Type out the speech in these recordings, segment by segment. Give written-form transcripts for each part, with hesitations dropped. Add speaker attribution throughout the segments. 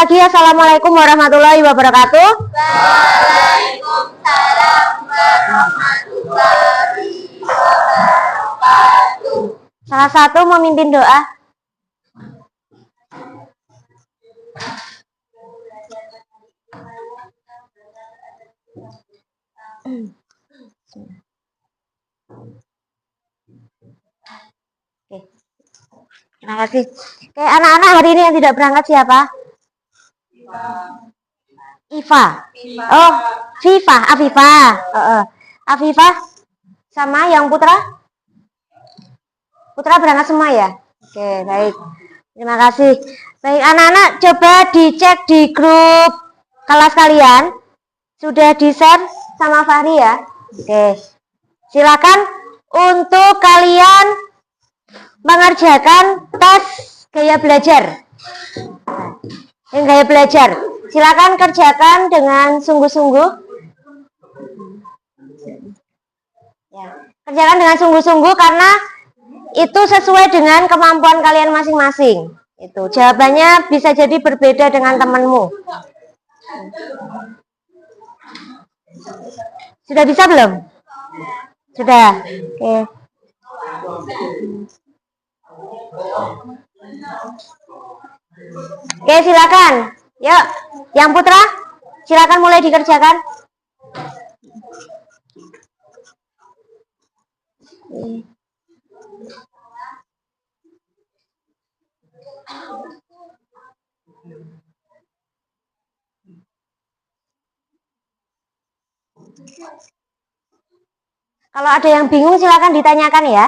Speaker 1: lagi. Assalamualaikum warahmatullahi wabarakatuh.
Speaker 2: Waalaikumsalam warahmatullahi wabarakatuh.
Speaker 1: Salah satu memimpin doa. Oke. Terima kasih. Oke, anak-anak hari ini yang tidak berangkat siapa? Iva. Oh, Viva, Afifa. Afifa sama yang Putra? Putra berangkat semua ya? Oke, baik. Terima kasih. Baik, anak-anak coba dicek di grup kelas kalian. Sudah di-share sama Fahri ya? Oke. Silakan untuk kalian mengerjakan tes gaya belajar. Yang gaya belajar. Silakan kerjakan dengan sungguh-sungguh. Ya. Kerjakan dengan sungguh-sungguh karena itu sesuai dengan kemampuan kalian masing-masing. Itu jawabannya bisa jadi berbeda dengan temanmu. Sudah bisa belum? Sudah. Oke. Oke, silakan. Yuk, yang Putra, silakan mulai dikerjakan. Kalau ada yang bingung silakan ditanyakan ya.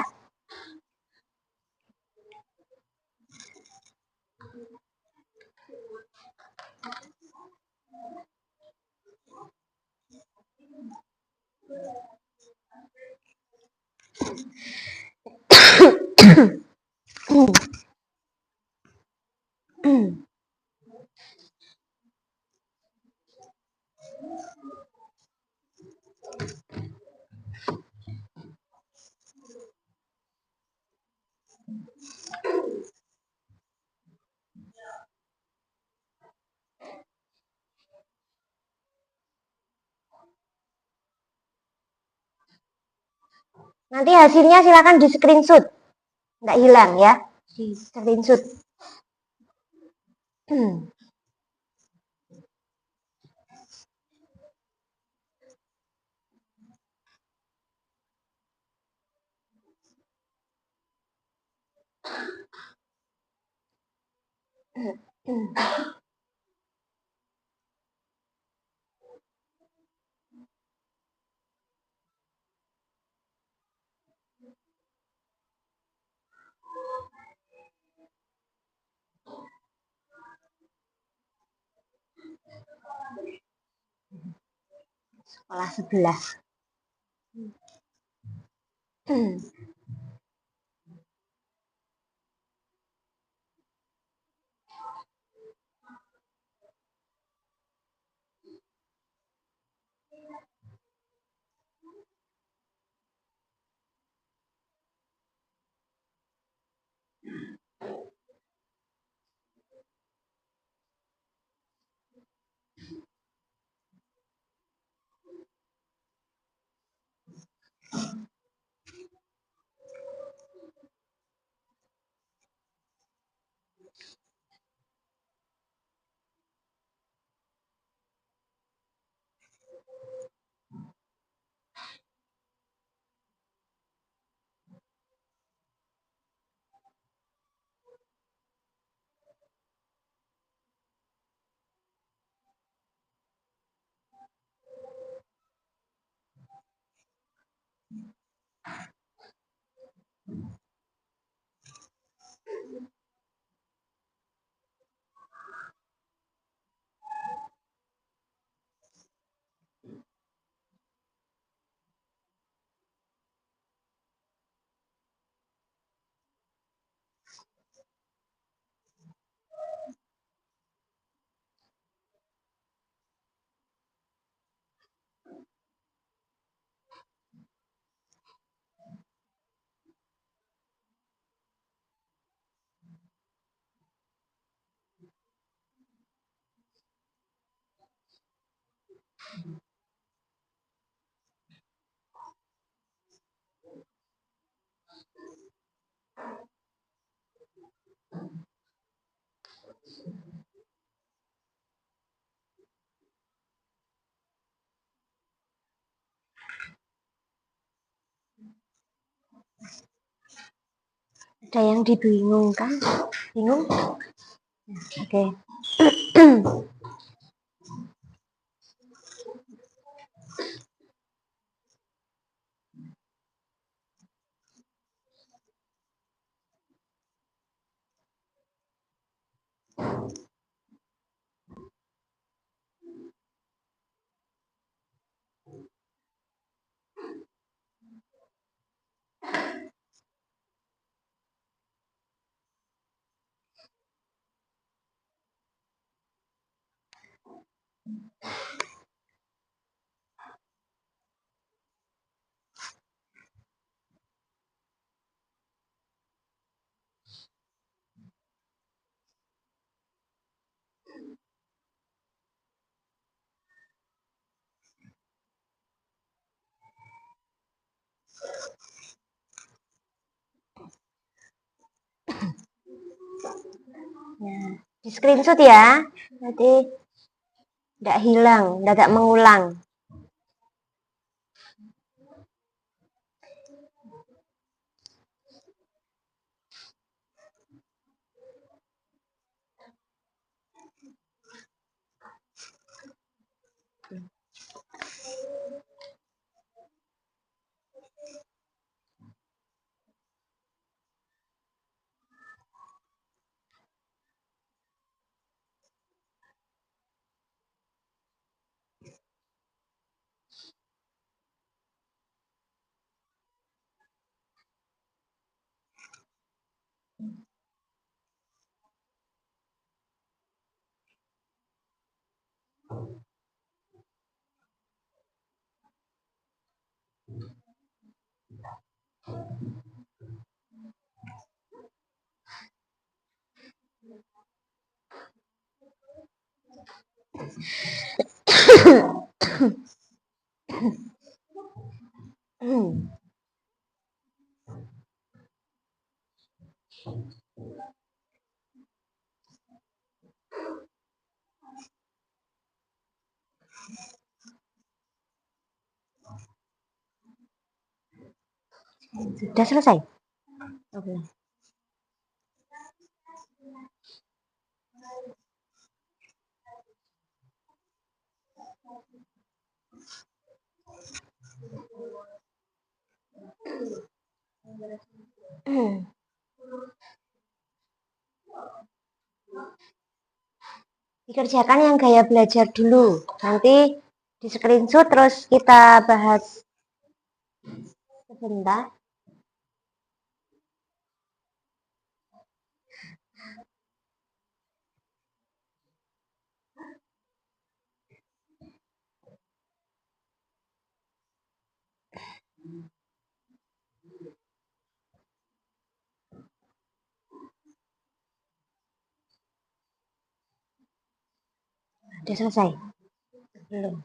Speaker 1: Nanti hasilnya silakan di screenshot, nggak hilang ya, di screenshot. Sekolah sebelah. Ada yang dibingungkan? Bingung? Oke. Nah, di screenshot ya. Nanti tidak hilang, tidak mengulang. Sudah selesai? Oke. Dikerjakan yang gaya belajar dulu. Nanti di screenshot terus kita bahas sebentar. Sudah selesai? Belum.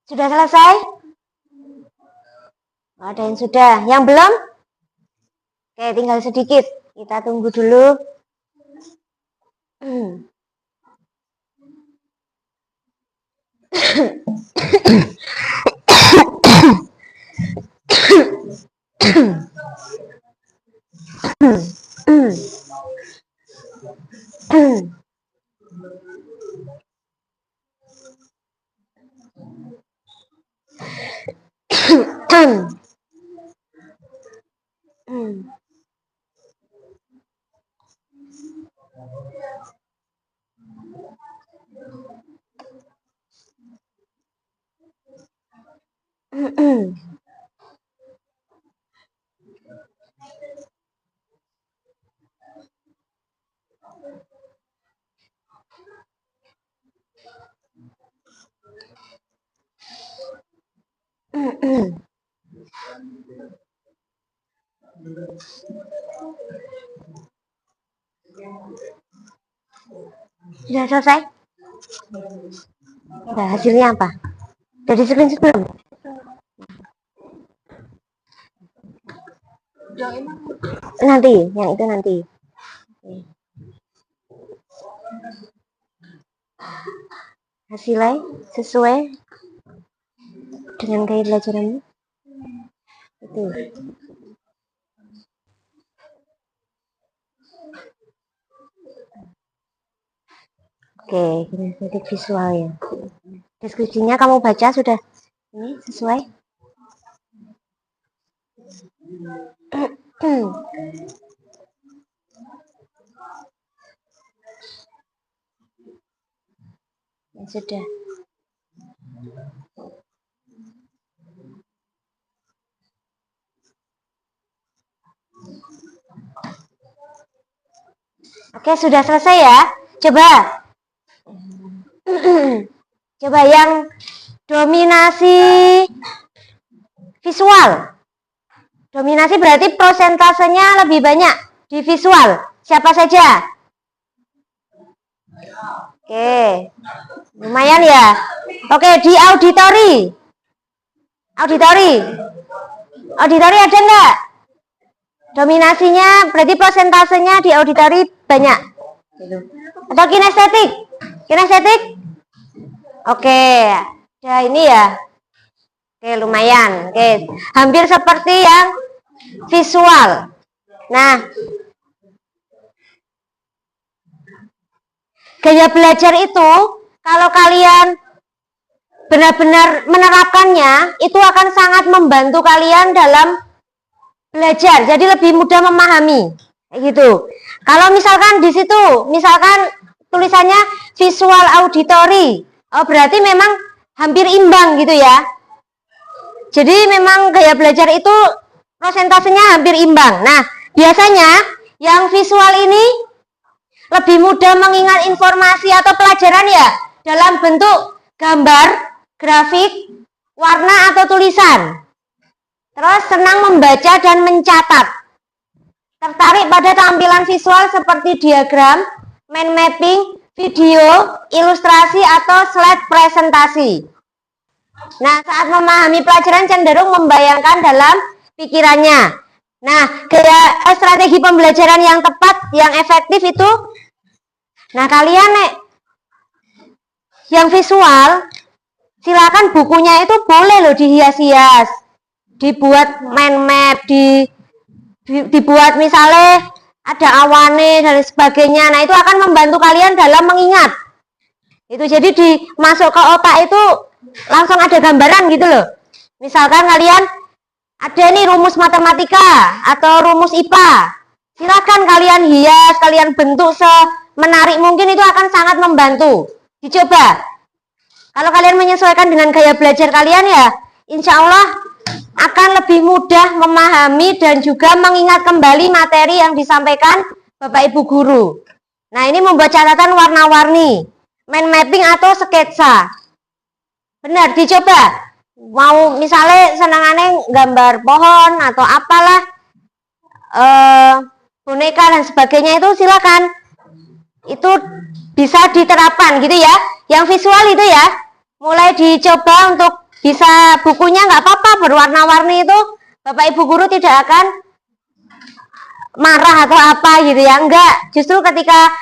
Speaker 1: Sudah selesai? Ada yang sudah, yang belum? Oke, tinggal sedikit. Kita tunggu dulu. Sudah selesai? Udah, hasilnya apa? Udah di screenshot belum? Nanti, yang itu nanti. Hasilnya sesuai dengan gaya belajaranmu? Itu. Oke, kinesetik visual ya. Deskripsinya kamu baca sudah? Ini sesuai? Ya sudah. Oke, sudah selesai ya. Coba. Coba yang dominasi visual. Dominasi berarti prosentasenya lebih banyak di visual. Siapa saja? Oke. Lumayan ya. Oke, di auditori. Auditori ada enggak? Dominasinya berarti prosentasenya di auditori banyak. Atau kinestetik? Kinestetik? Oke. Ya ini ya. Oke, lumayan. Oke, hampir seperti yang visual. Nah, gaya belajar itu kalau kalian benar-benar menerapkannya, itu akan sangat membantu kalian dalam belajar. Jadi lebih mudah memahami. Kayak gitu. Kalau misalkan di situ, misalkan tulisannya visual auditory, oh berarti memang hampir imbang gitu ya. Jadi memang gaya belajar itu prosentasenya hampir imbang. Nah, biasanya Yang visual ini lebih mudah mengingat informasi atau pelajaran ya dalam bentuk gambar, grafik, warna atau tulisan. Terus senang membaca dan mencatat. Tertarik pada tampilan visual seperti diagram, mind mapping, video, ilustrasi atau slide presentasi. Nah, saat memahami pelajaran cenderung membayangkan dalam pikirannya. Nah, gaya strategi pembelajaran yang tepat, yang efektif itu, nah kalian yang visual, silakan bukunya itu boleh loh dihias-hias, dibuat mind map, dibuat misalnya ada awane dan sebagainya. Nah, itu akan membantu kalian dalam mengingat. Itu jadi dimasuk ke otak itu langsung ada gambaran gitu loh. Misalkan kalian ada nih rumus matematika atau rumus IPA. Silakan kalian hias, kalian bentuk semenarik mungkin, itu akan sangat membantu. Dicoba. Kalau kalian menyesuaikan dengan gaya belajar kalian ya, insya Allah akan lebih mudah memahami dan juga mengingat kembali materi yang disampaikan Bapak Ibu Guru. Nah, ini membuat catatan warna-warni, mind mapping atau sketsa. Benar, dicoba. Mau misalnya senangannya gambar pohon atau apalah, boneka dan sebagainya, itu silakan. Itu bisa diterapkan gitu ya. Yang visual itu ya, mulai dicoba untuk bisa bukunya nggak apa-apa berwarna-warni, itu Bapak Ibu Guru tidak akan marah atau apa gitu ya. Enggak, justru ketika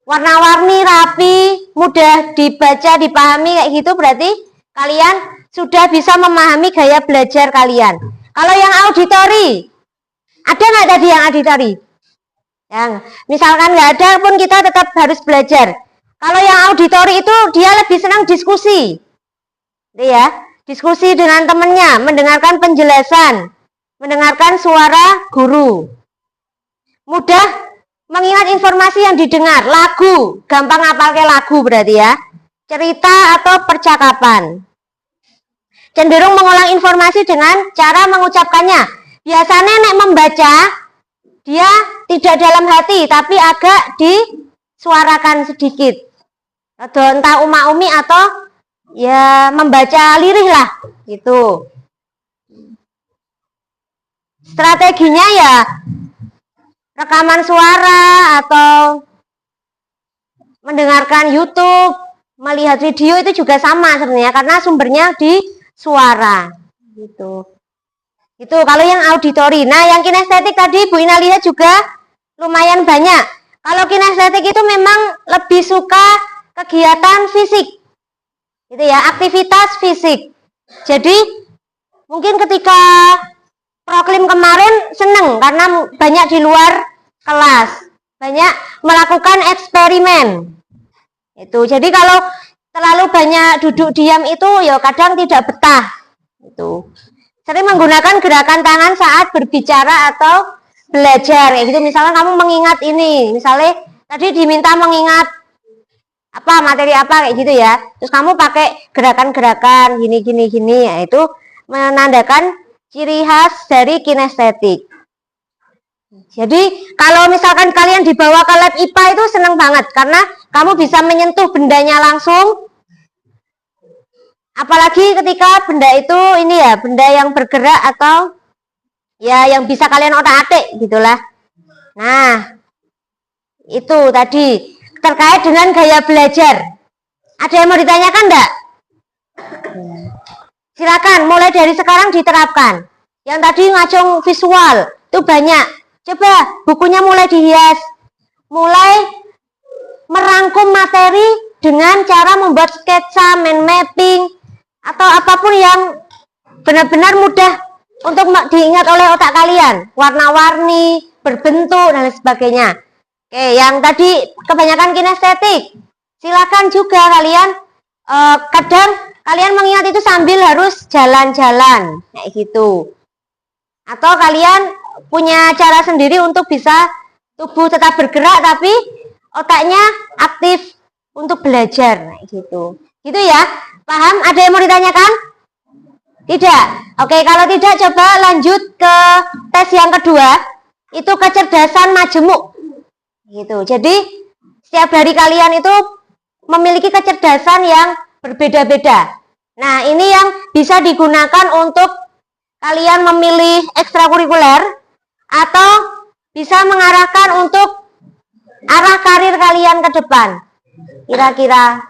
Speaker 1: warna-warni, rapi, mudah dibaca, dipahami kayak gitu, berarti kalian sudah bisa memahami gaya belajar kalian. Kalau yang auditori, ada nggak tadi yang auditori? Yang misalkan nggak ada pun kita tetap harus belajar. Kalau yang auditori itu dia lebih senang diskusi, ya, diskusi dengan temannya, mendengarkan penjelasan, mendengarkan suara guru, mudah mengingat informasi yang didengar. Lagu, gampang ngapalke lagu berarti ya. Cerita atau percakapan. Cenderung mengulang informasi dengan cara mengucapkannya. Biasanya nek membaca, dia tidak dalam hati, tapi agak disuarakan sedikit. Atau entah uma-umi atau ya membaca lirih lah, gitu. Strateginya ya rekaman suara atau mendengarkan YouTube, melihat video itu juga sama sebenarnya karena sumbernya di suara gitu. Itu kalau yang auditori. Nah, yang kinestetik tadi Bu Ina lihat juga lumayan banyak. Kalau kinestetik itu memang lebih suka kegiatan fisik. Gitu ya, aktivitas fisik. Jadi mungkin ketika proklim kemarin seneng karena banyak di luar kelas, banyak melakukan eksperimen. Itu. Jadi kalau terlalu banyak duduk diam itu ya kadang tidak betah. Itu. Sering menggunakan gerakan tangan saat berbicara atau belajar. Ya gitu, misalnya kamu mengingat ini, misalnya tadi diminta mengingat apa materi apa kayak gitu ya. Terus kamu pakai gerakan-gerakan gini, ya itu menandakan ciri khas dari kinestetik. Jadi kalau misalkan kalian dibawa ke lab IPA itu senang banget karena kamu bisa menyentuh bendanya langsung. Apalagi ketika benda itu ini ya, benda yang bergerak atau ya yang bisa kalian otak-atik gitulah. Nah, itu tadi terkait dengan gaya belajar. Ada yang mau ditanyakan enggak? Silakan, mulai dari sekarang diterapkan. Yang tadi ngacung visual, itu banyak. Coba bukunya mulai dihias. Mulai merangkum materi dengan cara membuat sketsa, mind mapping, atau apapun yang benar-benar mudah untuk diingat oleh otak kalian. Warna-warni, berbentuk, dan sebagainya. Oke, yang tadi kebanyakan kinestetik. Silakan juga kalian, kadang kalian mengingat itu sambil harus jalan-jalan, kayak gitu. Atau kalian punya cara sendiri untuk bisa tubuh tetap bergerak tapi otaknya aktif untuk belajar, kayak gitu. Gitu ya, paham? Ada yang mau ditanyakan? Tidak? Oke, kalau tidak coba lanjut ke tes yang kedua. itu kecerdasan majemuk. Gitu. Jadi setiap dari kalian itu memiliki kecerdasan yang berbeda-beda. Nah, ini yang bisa digunakan untuk kalian memilih ekstrakurikuler atau bisa mengarahkan untuk arah karir kalian ke depan. Kira-kira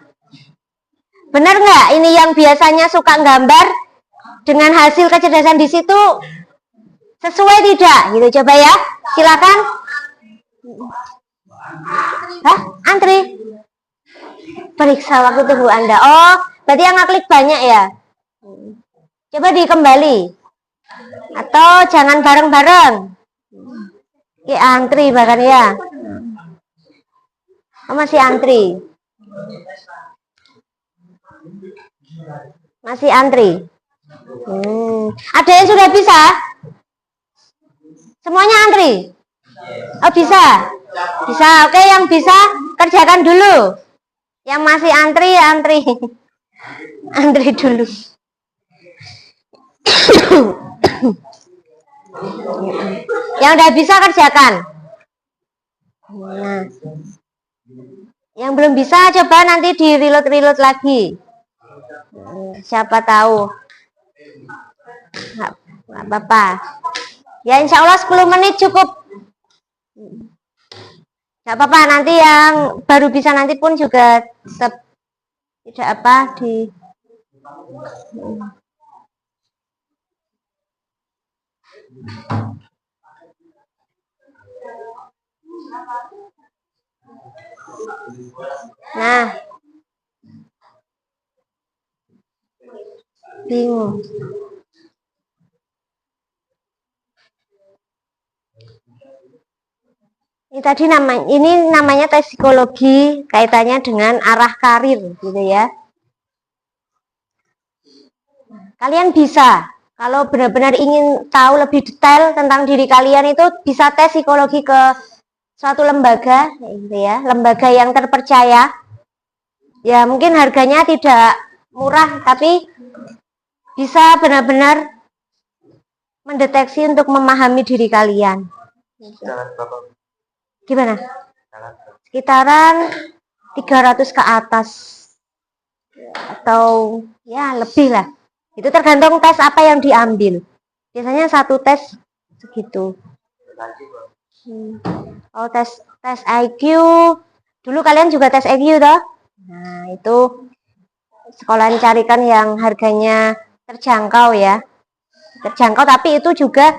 Speaker 1: benar nggak ini yang biasanya suka gambar dengan hasil kecerdasan di situ sesuai tidak? Gitu coba ya. Silakan. Hah? Antri? Periksa waktu tunggu Anda. Oh, berarti yang ngeklik banyak ya? Coba dikembali. Atau jangan bareng-bareng. Antri bahkan ya. Oh, masih antri. Masih antri. Ada yang sudah bisa? Semuanya antri? Oh, bisa? Bisa. Oke, yang bisa kerjakan dulu. Yang masih antri, antri. Antri dulu. Yang udah bisa kerjakan. Nah, yang belum bisa coba nanti di reload lagi. Siapa tahu. Nggak apa-apa. Ya insya Allah 10 menit cukup. Nggak apa-apa, nanti yang baru bisa nanti pun juga tetap tidak apa di nah bingung. Ini namanya tes psikologi, kaitannya dengan arah karir gitu ya. Kalian bisa, kalau benar-benar ingin tahu lebih detail tentang diri kalian itu bisa tes psikologi ke suatu lembaga gitu ya, lembaga yang terpercaya. Ya mungkin harganya tidak murah tapi bisa benar-benar mendeteksi untuk memahami diri kalian. Gimana? Sekitaran 300 ke atas atau ya lebih lah. Itu tergantung tes apa yang diambil. Biasanya satu tes segitu. Oh, tes IQ. Dulu kalian juga tes IQ toh? Nah, itu sekolahan carikan yang harganya terjangkau ya. Terjangkau tapi itu juga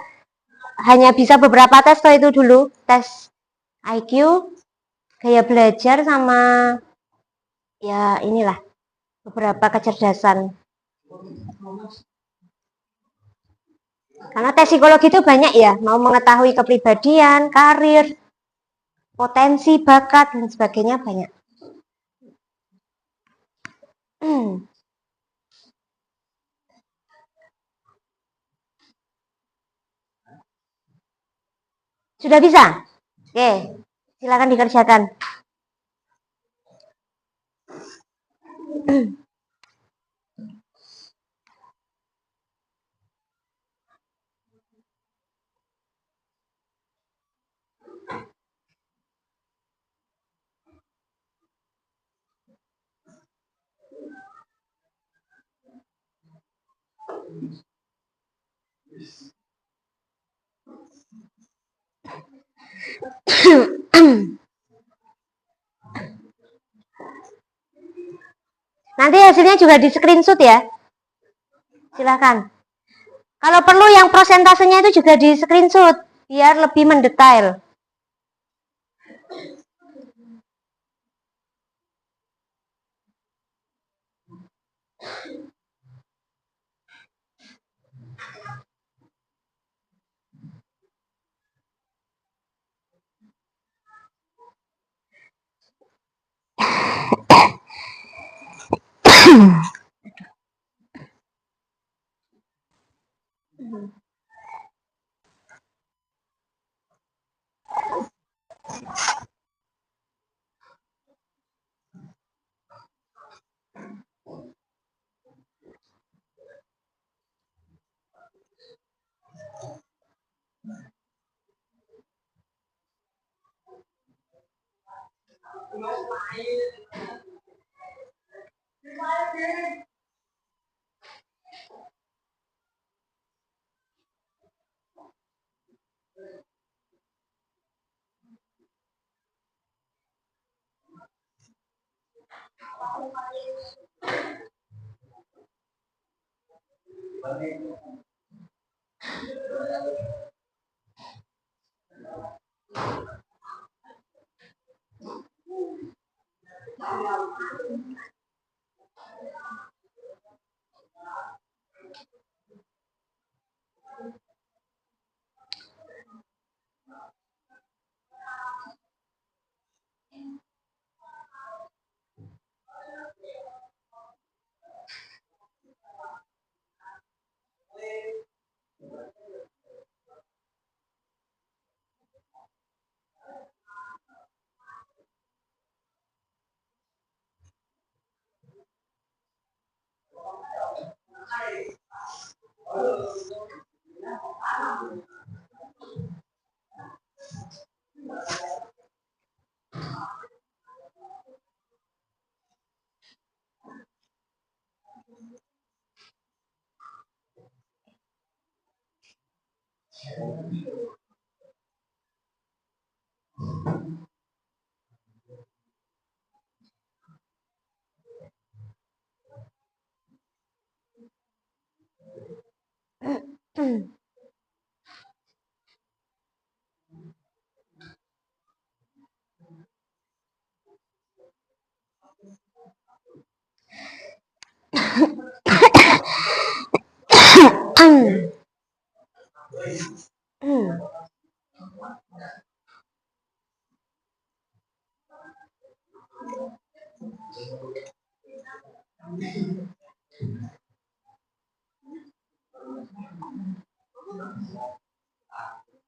Speaker 1: hanya bisa beberapa tes toh itu dulu. Tes IQ, gaya belajar sama ya inilah beberapa kecerdasan. Karena tes psikologi itu banyak ya, mau mengetahui kepribadian, karir, potensi, bakat dan sebagainya banyak. Sudah bisa? Oke, silakan dikerjakan. Nanti hasilnya juga di screenshot ya. Silakan. Kalau perlu yang prosentasenya itu juga di screenshot biar lebih mendetail.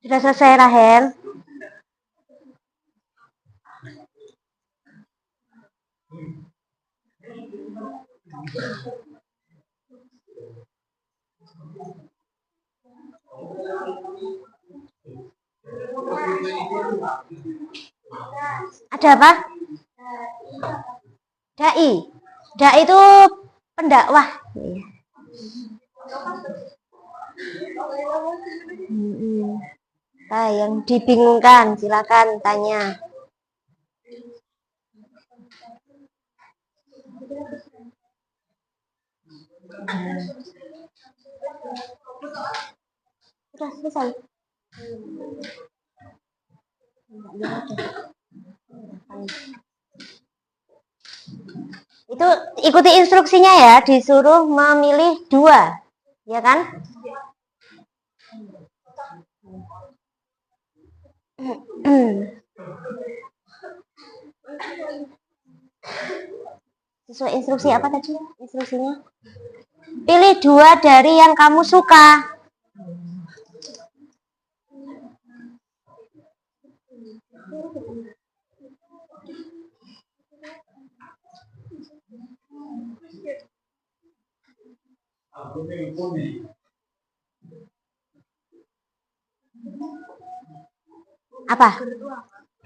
Speaker 1: Sudah selesai, Rahel? Ada apa? Dai. Dai itu pendakwah. Yang dibingungkan, silakan tanya. Sudah selesai. Itu ikuti instruksinya ya, disuruh memilih 2, ya kan? Sesuai instruksi apa tadi? Instruksinya? Pilih 2 dari yang kamu suka. Apa?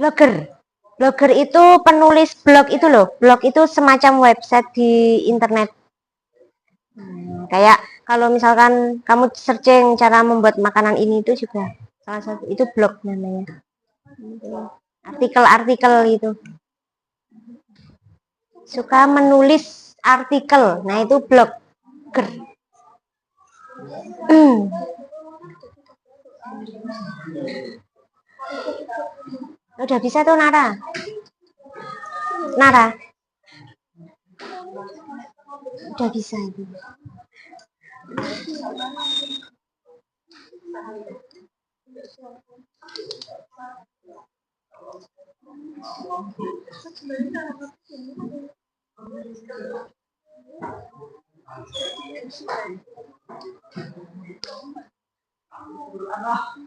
Speaker 1: Blogger. Blogger itu penulis blog itu loh. Blog itu semacam website di internet. Kayak kalau misalkan kamu searching cara membuat makanan ini itu juga salah satu, itu blog namanya. Artikel-artikel itu. Suka menulis artikel. Nah, itu blogger. Udah bisa tuh, Nara. Nara. Udah bisa itu.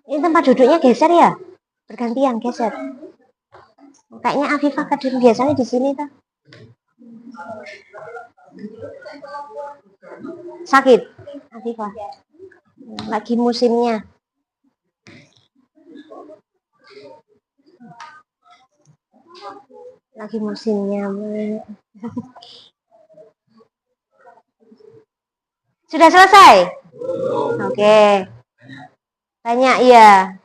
Speaker 1: Ini tempat duduknya geser ya? Bergantian geser. Kayaknya Afifah Kadir biasanya di sini tuh. Sakit Afifah. Lagi musimnya. lagi musimnya. Sudah selesai? Oke. Tanya iya.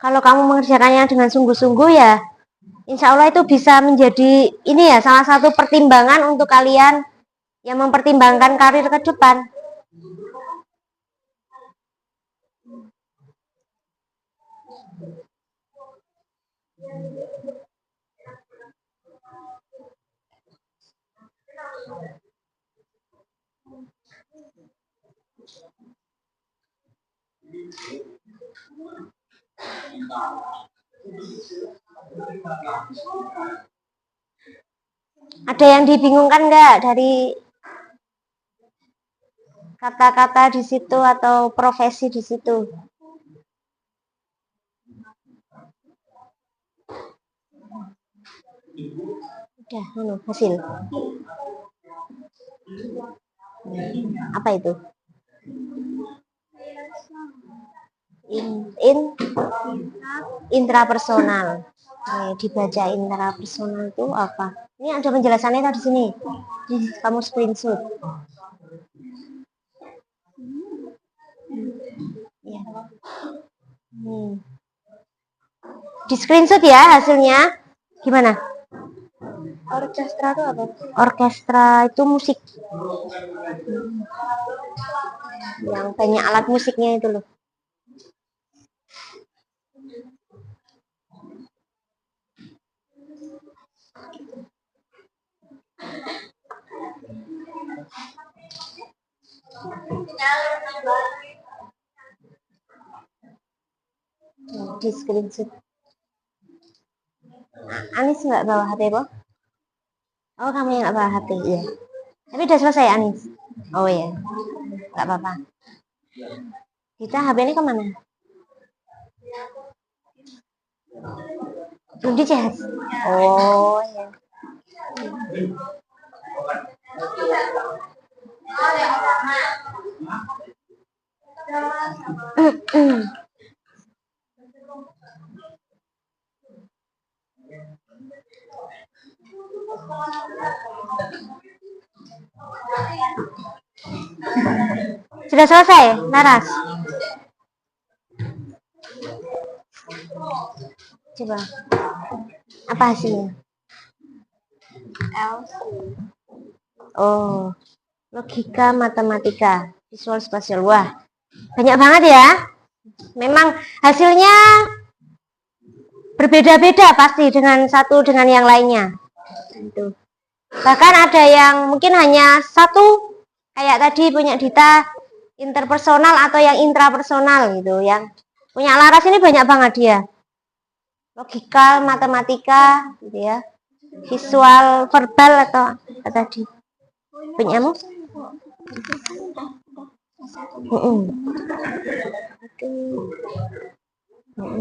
Speaker 1: Kalau kamu mengerjakannya dengan sungguh-sungguh ya, insya Allah itu bisa menjadi ini ya salah satu pertimbangan untuk kalian yang mempertimbangkan karir ke depan. Ada yang dibingungkan nggak dari kata-kata di situ atau profesi di situ? Udah, hasil. Apa itu? Intrapersonal. Dibaca intrapersonal itu apa? Ini ada penjelasannya tadi sini. Kamu screenshot. Ya. Di screenshot ya hasilnya. Gimana? Orkestra itu apa? Orkestra itu musik. Yang banyak alat musiknya itu loh. Di screenshot. Anis nggak bawa HP, Bo? Oh, kamu yang nggak bawa HP, ya. Tapi udah selesai, Anis. Oh ya, nggak apa-apa. Kita HP ini kemana? Belum dicas. Oh ya. Sudah selesai, Naras? Coba. Apa hasilnya? Oh, logika matematika, visual spasial. Wah, banyak banget ya. Memang hasilnya berbeda-beda pasti dengan satu dengan yang lainnya. Itu. Bahkan ada yang mungkin hanya satu, kayak tadi punya Dita, interpersonal atau yang intrapersonal gitu. Yang punya Laras ini banyak banget dia. Logikal, matematika, gitu ya. Visual, verbal atau apa tadi? Punyamu?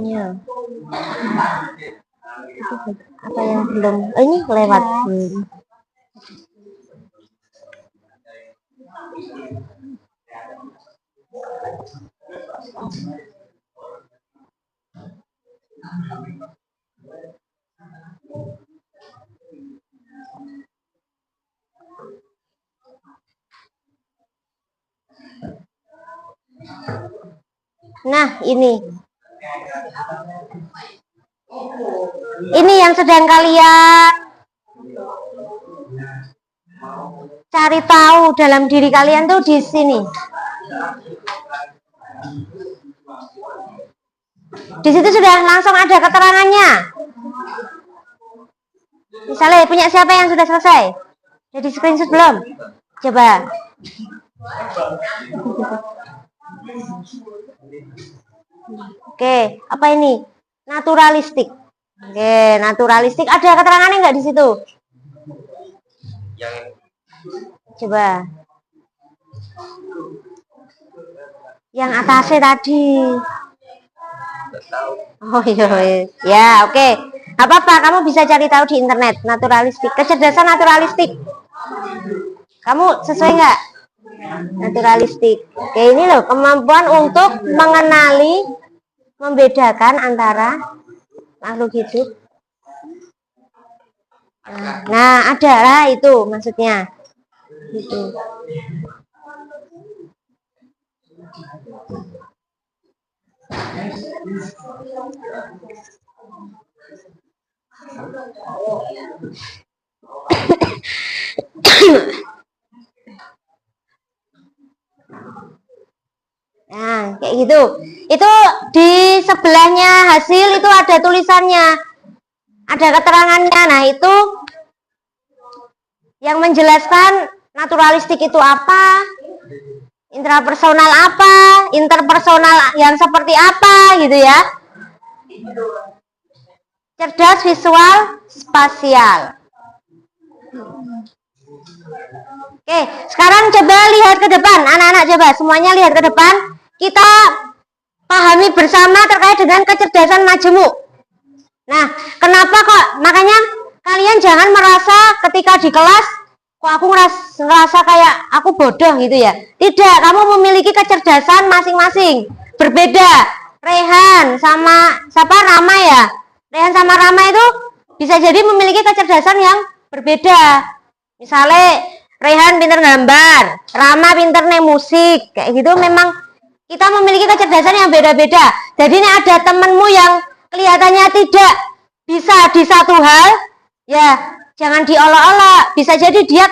Speaker 1: Ya. Apa yang belum? Oh, ini lewat. Nah, ini yang sedang kalian cari tahu dalam diri kalian tuh di sini. Di situ sudah langsung ada keterangannya. Misalnya punya siapa yang sudah selesai? Jadi screenshot belum? Coba. Oke, apa ini? Naturalistik. Oke, naturalistik. Ada keterangannya nggak di situ? Coba. Yang atasnya tadi. Oh iya. Ya, oke. Gak apa-apa, kamu bisa cari tahu di internet. Naturalistik, kecerdasan naturalistik. Kamu sesuai nggak? Naturalistik. Oke, ini loh kemampuan untuk mengenali, membedakan antara makhluk hidup. Nah, ada lah itu maksudnya. Itu. Nah, kayak gitu. Itu di sebelahnya hasil itu ada tulisannya. Ada keterangannya. Nah, itu yang menjelaskan naturalistik itu apa, intrapersonal apa, interpersonal yang seperti apa gitu ya. Cerdas visual spasial. Oke, sekarang coba lihat ke depan. Anak-anak coba semuanya lihat ke depan. Kita pahami bersama terkait dengan kecerdasan majemuk. Nah, kenapa kok? Makanya kalian jangan merasa ketika di kelas, kok aku ngerasa kayak aku bodoh gitu ya. Tidak, kamu memiliki kecerdasan masing-masing. Berbeda. Rehan sama siapa? Rama ya. Rehan sama Rama itu bisa jadi memiliki kecerdasan yang berbeda. Misalnya Rehan pinter gambar, Rama pinter musik, kayak gitu. Memang kita memiliki kecerdasan yang beda-beda. Jadi ini ada temenmu yang kelihatannya tidak bisa di satu hal, ya jangan diolok-olok. Bisa jadi dia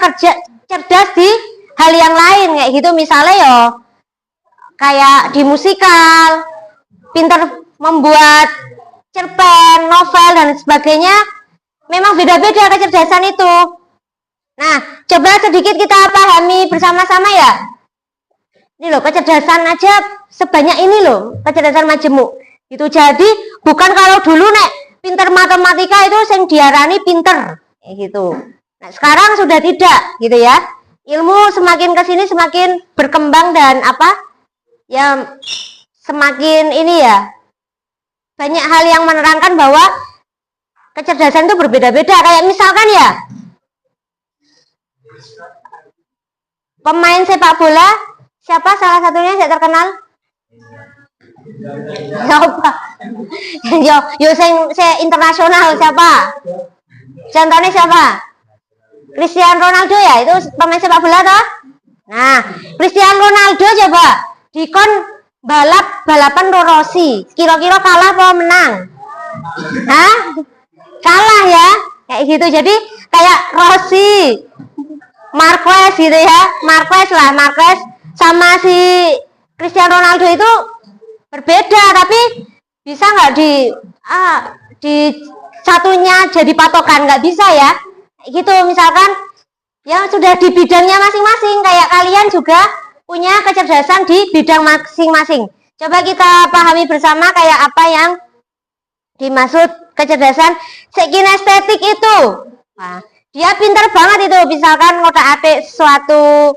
Speaker 1: cerdas di hal yang lain, kayak gitu. Misalnya yo, kayak di musikal, pinter membuat cerpen, novel dan sebagainya. Memang beda-beda kecerdasan itu. Nah, coba sedikit kita pahami bersama-sama ya. Ini loh, kecerdasan aja sebanyak ini loh, kecerdasan majemuk. Itu jadi bukan kalau dulu nek pinter matematika itu yang diarani pinter, kayak gitu. Nah, sekarang sudah tidak, gitu ya. Ilmu semakin kesini semakin berkembang dan apa? Ya semakin ini ya. Banyak hal yang menerangkan bahwa kecerdasan itu berbeda-beda. Kayak misalkan ya, pemain sepak bola siapa salah satunya yang terkenal? Siapa? Yo saya internasional siapa? Contohnya siapa? Cristiano Ronaldo ya, itu pemain sepak bola toh? Nah, Cristiano Ronaldo coba dikon balapan Rossi, kira-kira kalah apa menang? Hah? Kalah ya, kayak gitu. Jadi kayak Rossi, Marquez gitu ya, Marquez sama si Cristiano Ronaldo itu berbeda, tapi bisa nggak di satunya jadi patokan? Nggak bisa ya, gitu. Misalkan ya sudah di bidangnya masing-masing, kayak kalian juga punya kecerdasan di bidang masing-masing. Coba kita pahami bersama kayak apa yang dimaksud kecerdasan kinestetik itu. Nah, dia pintar banget itu, misalkan ngotak-atik suatu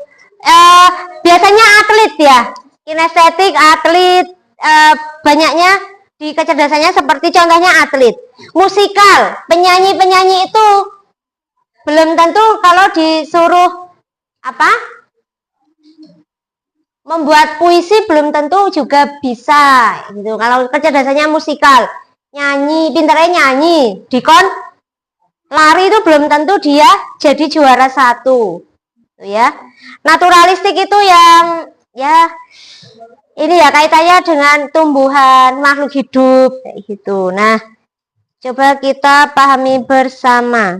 Speaker 1: biasanya atlet ya, kinestetik atlet, banyaknya di kecerdasannya seperti contohnya atlet. Musikal, penyanyi itu belum tentu kalau disuruh apa membuat puisi belum tentu juga bisa gitu. Kalau kecerdasannya musikal, nyanyi, pintarnya nyanyi, dikon lari itu belum tentu dia jadi juara satu, gitu ya. Naturalistik itu yang ya ini ya kaitannya dengan tumbuhan, makhluk hidup, kayak gitu. Nah, coba kita pahami bersama.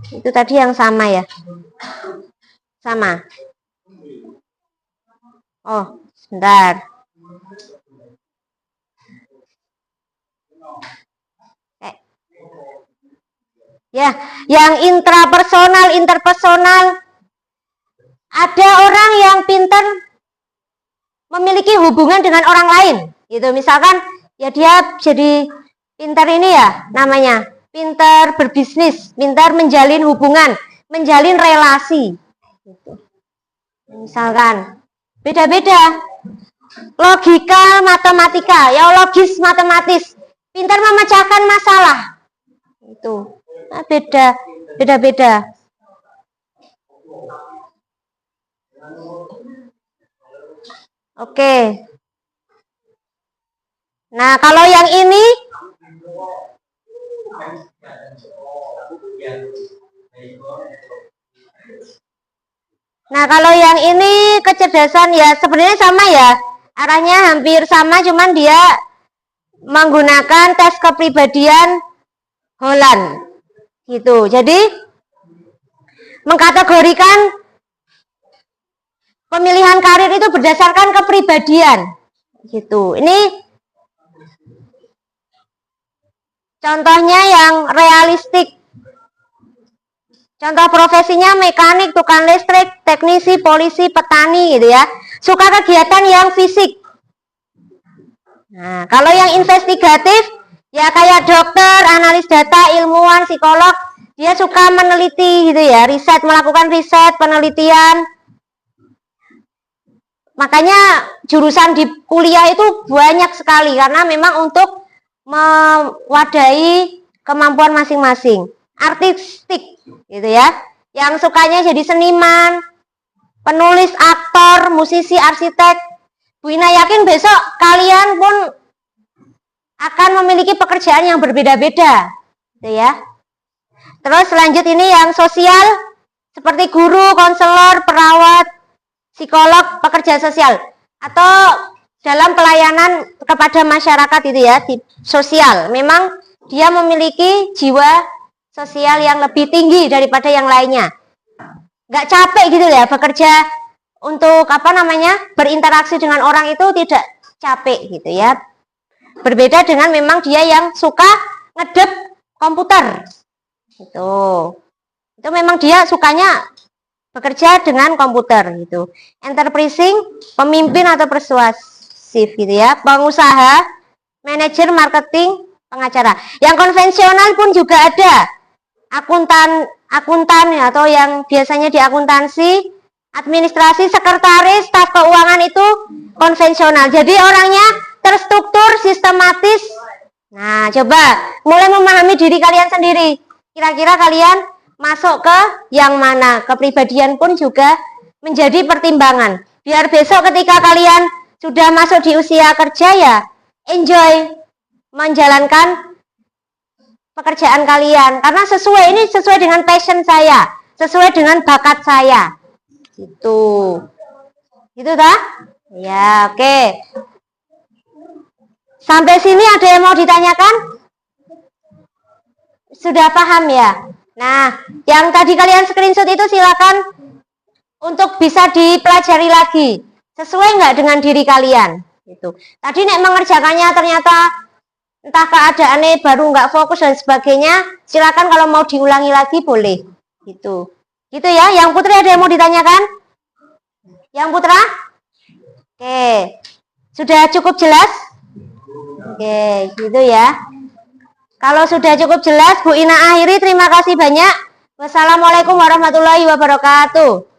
Speaker 1: Itu tadi yang sama ya, sama. Oh, sebentar. Ya, yang intrapersonal, interpersonal. Ada orang yang pintar memiliki hubungan dengan orang lain, gitu. Misalkan, ya dia jadi pintar ini ya, namanya pintar berbisnis, pintar menjalin hubungan, menjalin relasi. Gitu. Misalkan, beda-beda. Logika, matematika, ya logis, matematis, pintar memecahkan masalah. Itu. Nah, beda-beda. Oke. Nah, kalau yang ini kecerdasan ya sebenarnya sama ya. Arahnya hampir sama, cuman dia menggunakan tes kepribadian Holland. Gitu. Jadi mengkategorikan pemilihan karir itu berdasarkan kepribadian. Gitu. Ini contohnya yang realistik. Contoh profesinya mekanik, tukang listrik, teknisi, polisi, petani gitu ya. Suka kegiatan yang fisik. Nah, kalau yang investigatif ya kayak dokter, analis data, ilmuwan, psikolog, dia suka meneliti gitu ya, riset, melakukan riset, penelitian. Makanya jurusan di kuliah itu banyak sekali karena memang untuk mewadahi kemampuan masing-masing. Artistik gitu ya, yang sukanya jadi seniman, penulis, aktor, musisi, arsitek. Bu Ina yakin besok kalian pun akan memiliki pekerjaan yang berbeda-beda gitu ya. Terus lanjut ini yang sosial seperti guru, konselor, perawat, psikolog, pekerja sosial atau dalam pelayanan kepada masyarakat itu ya, di sosial. Memang dia memiliki jiwa sosial yang lebih tinggi daripada yang lainnya. Nggak capek gitu ya bekerja untuk berinteraksi dengan orang itu tidak capek gitu ya. Berbeda dengan memang dia yang suka ngedep komputer. Itu memang dia sukanya bekerja dengan komputer gitu. Enterprising, pemimpin atau persuasif gitu ya. Pengusaha, manajer, marketing, pengacara. Yang konvensional pun juga ada. Akuntan ya, atau yang biasanya di akuntansi, administrasi, sekretaris, staf keuangan itu konvensional. Jadi orangnya terstruktur, sistematis. Nah, coba mulai memahami diri kalian sendiri. Kira-kira kalian masuk ke yang mana? Kepribadian pun juga menjadi pertimbangan. Biar besok ketika kalian sudah masuk di usia kerja ya, enjoy menjalankan pekerjaan kalian karena sesuai dengan passion saya, sesuai dengan bakat saya. Gitu tak? Ya, oke. Sampai sini ada yang mau ditanyakan? Sudah paham ya? Nah, yang tadi kalian screenshot itu silakan untuk bisa dipelajari lagi. Sesuai nggak dengan diri kalian? Gitu. Tadi nek mengerjakannya ternyata entah keadaannya baru nggak fokus dan sebagainya, silakan kalau mau diulangi lagi boleh. Gitu ya. Yang Putri ada yang mau ditanyakan? Yang Putra? Oke. Sudah cukup jelas? Oke, gitu ya. Kalau sudah cukup jelas, Bu Ina akhiri. Terima kasih banyak. Wassalamualaikum warahmatullahi wabarakatuh.